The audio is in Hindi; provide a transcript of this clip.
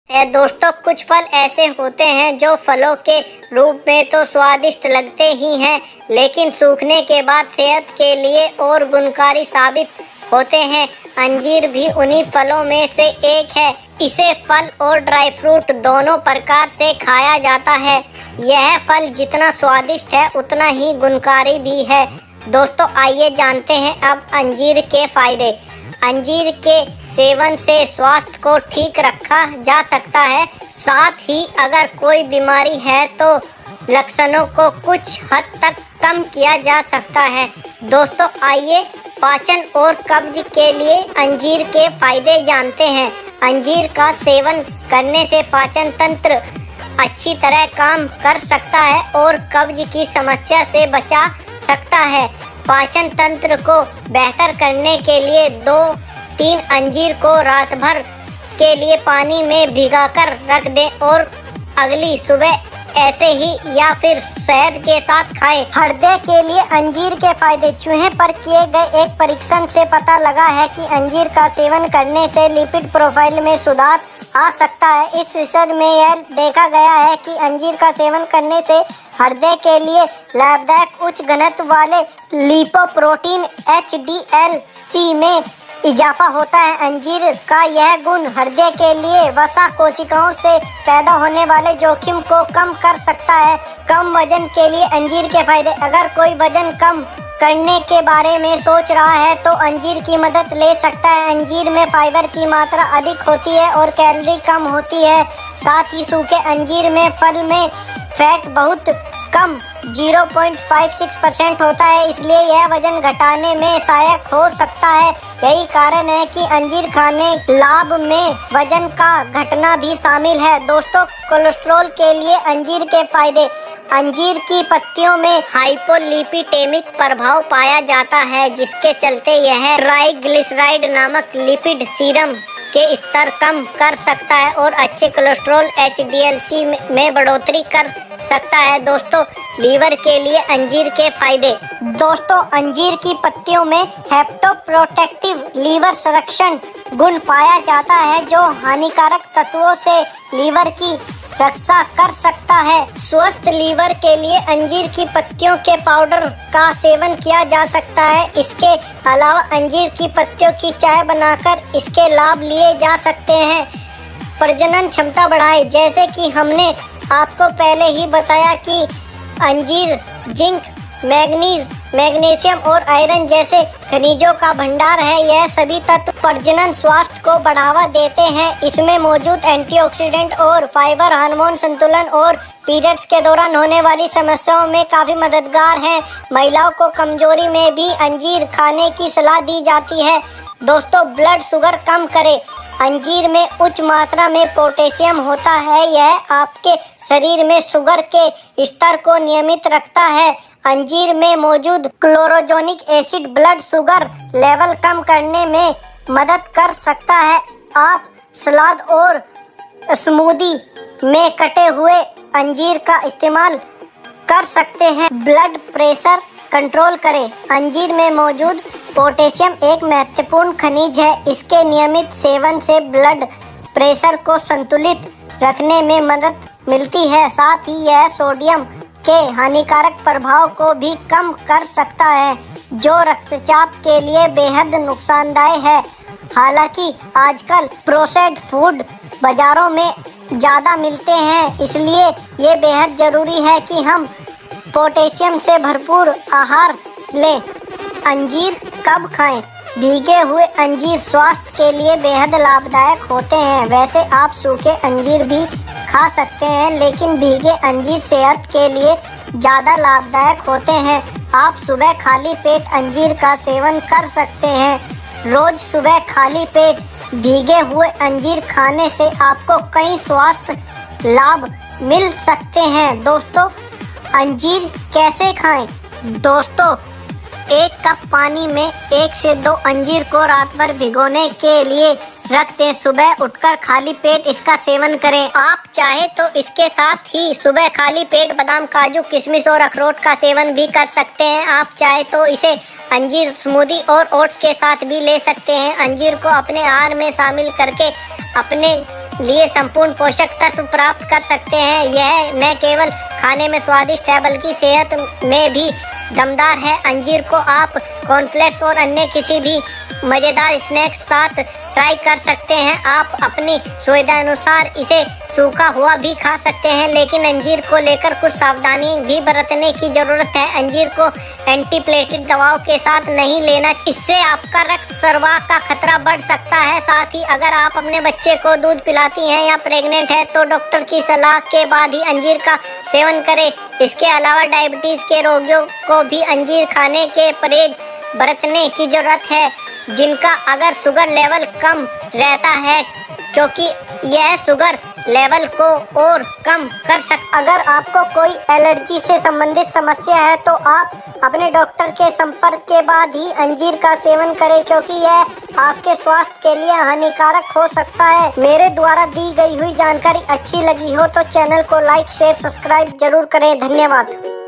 है दोस्तों। कुछ फल ऐसे होते हैं जो फलों के रूप में तो स्वादिष्ट लगते ही हैं, लेकिन सूखने के बाद सेहत के लिए और गुणकारी साबित होते हैं। अंजीर भी उन्हीं फलों में से एक है। इसे फल और ड्राई फ्रूट दोनों प्रकार से खाया जाता है। यह फल जितना स्वादिष्ट है उतना ही गुणकारी भी है। दोस्तों आइए जानते हैं अब अंजीर के फायदे। अंजीर के सेवन से स्वास्थ्य को ठीक रखा जा सकता है, साथ ही अगर कोई बीमारी है तो लक्षणों को कुछ हद तक कम किया जा सकता है। दोस्तों आइए पाचन और कब्ज के लिए अंजीर के फायदे जानते हैं। अंजीर का सेवन करने से पाचन तंत्र अच्छी तरह काम कर सकता है और कब्ज की समस्या से बचा सकता है। पाचन तंत्र को बेहतर करने के लिए 2-3 अंजीर को रात भर के लिए पानी में भिगाकर रख दें और अगली सुबह ऐसे ही या फिर शहद के साथ खाएं। हृदय के लिए अंजीर के फायदे। चूहे पर किए गए एक परीक्षण से पता लगा है कि अंजीर का सेवन करने से लिपिड प्रोफाइल में सुधार आ सकता है। इस रिसर्च में यह देखा गया है कि अंजीर का सेवन करने से हृदय के लिए लाभदायक उच्च घनत्व वाले लिपोप्रोटीन HDL-C में इजाफा होता है। अंजीर का यह गुण हृदय के लिए वसा कोशिकाओं से पैदा होने वाले जोखिम को कम कर सकता है। कम वजन के लिए अंजीर के फायदे। अगर कोई वजन कम करने के बारे में सोच रहा है तो अंजीर की मदद ले सकता है। अंजीर में फाइबर की मात्रा अधिक होती है और कैलोरी कम होती है। साथ ही सूखे अंजीर में फल में फैट बहुत कम 0.56% होता है, इसलिए यह वजन घटाने में सहायक हो सकता है। यही कारण है कि अंजीर खाने लाभ में वजन का घटना भी शामिल है। दोस्तों कोलेस्ट्रॉल के लिए अंजीर के फायदे। अंजीर की पत्तियों में हाइपोलिपिडेमिक प्रभाव पाया जाता है, जिसके चलते यह ट्राइग्लिसराइड नामक लिपिड सीरम के स्तर कम कर सकता है और अच्छे कोलेस्ट्रॉल HDL-C में बढ़ोतरी कर सकता है। दोस्तों लीवर के लिए अंजीर के फायदे। दोस्तों अंजीर की पत्तियों में हेपेटोप्रोटेक्टिव लीवर संरक्षण गुण पाया जाता है, जो हानिकारक तत्वों से लीवर की रक्षा कर सकता है। स्वस्थ लीवर के लिए अंजीर की पत्तियों के पाउडर का सेवन किया जा सकता है। इसके अलावा अंजीर की पत्तियों की चाय बनाकर इसके लाभ लिए जा सकते हैं। प्रजनन क्षमता बढ़ाए। जैसे कि हमने आपको पहले ही बताया कि अंजीर जिंक, मैग्नीशियम और आयरन जैसे खनिजों का भंडार है। यह सभी तत्व प्रजनन स्वास्थ्य को बढ़ावा देते हैं। इसमें मौजूद एंटीऑक्सीडेंट और फाइबर हार्मोन संतुलन और पीरियड्स के दौरान होने वाली समस्याओं में काफ़ी मददगार हैं। महिलाओं को कमजोरी में भी अंजीर खाने की सलाह दी जाती है। दोस्तों ब्लड शुगर कम करे। अंजीर में उच्च मात्रा में पोटेशियम होता है। यह आपके शरीर में शुगर के स्तर को नियमित रखता है। अंजीर में मौजूद chlorogenic acid blood sugar level कम करने में मदद कर सकता है। आप सलाद और स्मूदी में कटे हुए अंजीर का इस्तेमाल कर सकते हैं। ब्लड प्रेशर कंट्रोल करें। अंजीर में मौजूद पोटेशियम एक महत्वपूर्ण खनिज है। इसके नियमित सेवन से ब्लड प्रेशर को संतुलित रखने में मदद मिलती है। साथ ही यह सोडियम के हानिकारक प्रभाव को भी कम कर सकता है, जो रक्तचाप के लिए बेहद नुकसानदायक है। हालांकि आजकल प्रोसेस्ड फूड बाज़ारों में ज़्यादा मिलते हैं, इसलिए ये बेहद ज़रूरी है कि हम पोटेशियम से भरपूर आहार लें। अंजीर कब खाएं? भीगे हुए अंजीर स्वास्थ्य के लिए बेहद लाभदायक होते हैं। वैसे आप सूखे अंजीर भी खा सकते हैं, लेकिन भीगे अंजीर सेहत के लिए ज़्यादा लाभदायक होते हैं। आप सुबह खाली पेट अंजीर का सेवन कर सकते हैं। रोज़ सुबह खाली पेट भीगे हुए अंजीर खाने से आपको कई स्वास्थ्य लाभ मिल सकते हैं। दोस्तों अंजीर कैसे खाएं? दोस्तों 1 कप पानी में 1 से 2 अंजीर को रात भर भिगोने के लिए रख दें। सुबह उठकर खाली पेट इसका सेवन करें। आप चाहे तो इसके साथ ही सुबह खाली पेट बादाम, काजू, किशमिश और अखरोट का सेवन भी कर सकते हैं। आप चाहे तो इसे अंजीर स्मूदी और ओट्स के साथ भी ले सकते हैं। अंजीर को अपने आहार में शामिल करके अपने लिए संपूर्ण पोषक तत्व प्राप्त कर सकते हैं। यह न केवल खाने में स्वादिष्ट है बल्कि सेहत में भी दमदार है। अंजीर को आप कॉर्नफ्लेक्स और अन्य किसी भी मज़ेदार स्नैक्स साथ ट्राई कर सकते हैं। आप अपनी सुविधा अनुसार इसे सूखा हुआ भी खा सकते हैं, लेकिन अंजीर को लेकर कुछ सावधानी भी बरतने की ज़रूरत है। अंजीर को एंटीप्लेटिक दवाओं के साथ नहीं लेना, इससे आपका रक्त स्राव का खतरा बढ़ सकता है। साथ ही अगर आप अपने बच्चे को दूध पिलाती हैं या प्रेग्नेंट हैं तो डॉक्टर की सलाह के बाद ही अंजीर का सेवन करें। इसके अलावा डायबिटीज़ के रोगियों को भी अंजीर खाने के परहेज बरतने की ज़रूरत है, जिनका अगर शुगर लेवल कम रहता है, क्योंकि यह शुगर लेवल को और कम कर सकता। अगर आपको कोई एलर्जी से संबंधित समस्या है तो आप अपने डॉक्टर के संपर्क के बाद ही अंजीर का सेवन करें, क्योंकि यह आपके स्वास्थ्य के लिए हानिकारक हो सकता है। मेरे द्वारा दी गई हुई जानकारी अच्छी लगी हो तो चैनल को लाइक शेयर सब्सक्राइब जरूर करें। धन्यवाद।